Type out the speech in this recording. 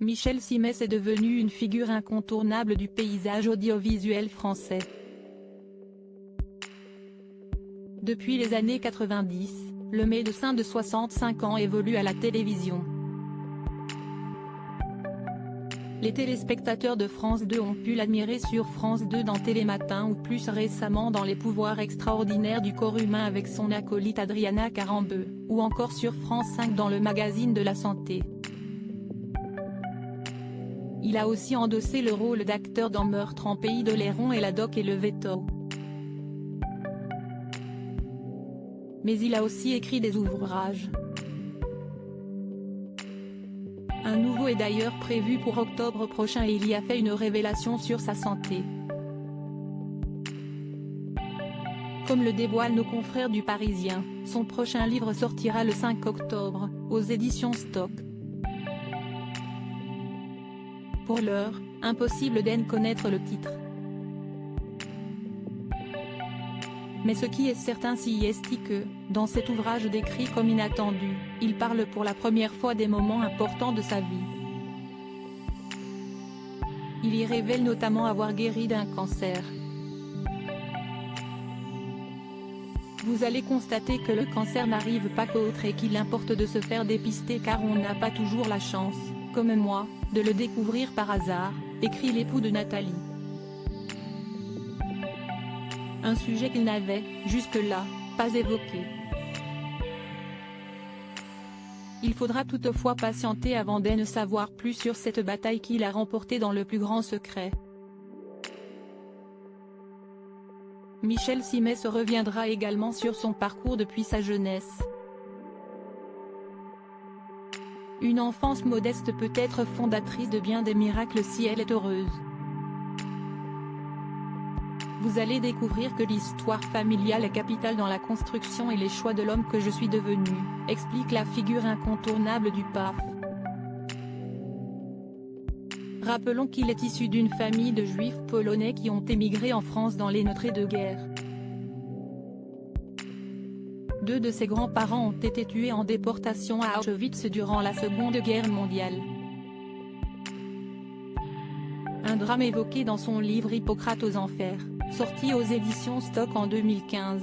Michel Simès est devenu une figure incontournable du paysage audiovisuel français. Depuis les années 90, le médecin de 65 ans évolue à la télévision. Les téléspectateurs de France 2 ont pu l'admirer sur France 2 dans Télématin ou plus récemment dans Les pouvoirs extraordinaires du corps humain avec son acolyte Adriana Carambeu, ou encore sur France 5 dans le magazine de la santé. Il a aussi endossé le rôle d'acteur dans Meurtre en Pays d'Oléron et La Doc et le Veto. Mais il a aussi écrit des ouvrages. Un nouveau est d'ailleurs prévu pour octobre prochain et il y a fait une révélation sur sa santé. Comme le dévoilent nos confrères du Parisien, son prochain livre sortira le 5 octobre, aux éditions Stock. Pour l'heure, impossible d'en connaître le titre. Mais ce qui est certain c'est que, dans cet ouvrage décrit comme inattendu, il parle pour la première fois des moments importants de sa vie. Il y révèle notamment avoir guéri d'un cancer. Vous allez constater que le cancer n'arrive pas qu'autre et qu'il importe de se faire dépister car on n'a pas toujours la chance, comme moi, de le découvrir par hasard, écrit l'époux de Nathalie. Un sujet qu'il n'avait, jusque-là, pas évoqué. Il faudra toutefois patienter avant d'en savoir plus sur cette bataille qu'il a remportée dans le plus grand secret. Michel Simès reviendra également sur son parcours depuis sa jeunesse. Une enfance modeste peut être fondatrice de bien des miracles si elle est heureuse. Vous allez découvrir que l'histoire familiale est capitale dans la construction et les choix de l'homme que je suis devenu, explique la figure incontournable du PAF. Rappelons qu'il est issu d'une famille de juifs polonais qui ont émigré en France dans les entrées-de-guerre. Deux de ses grands-parents ont été tués en déportation à Auschwitz durant la Seconde Guerre mondiale. Un drame évoqué dans son livre Hippocrate aux enfers, sorti aux éditions Stock en 2015.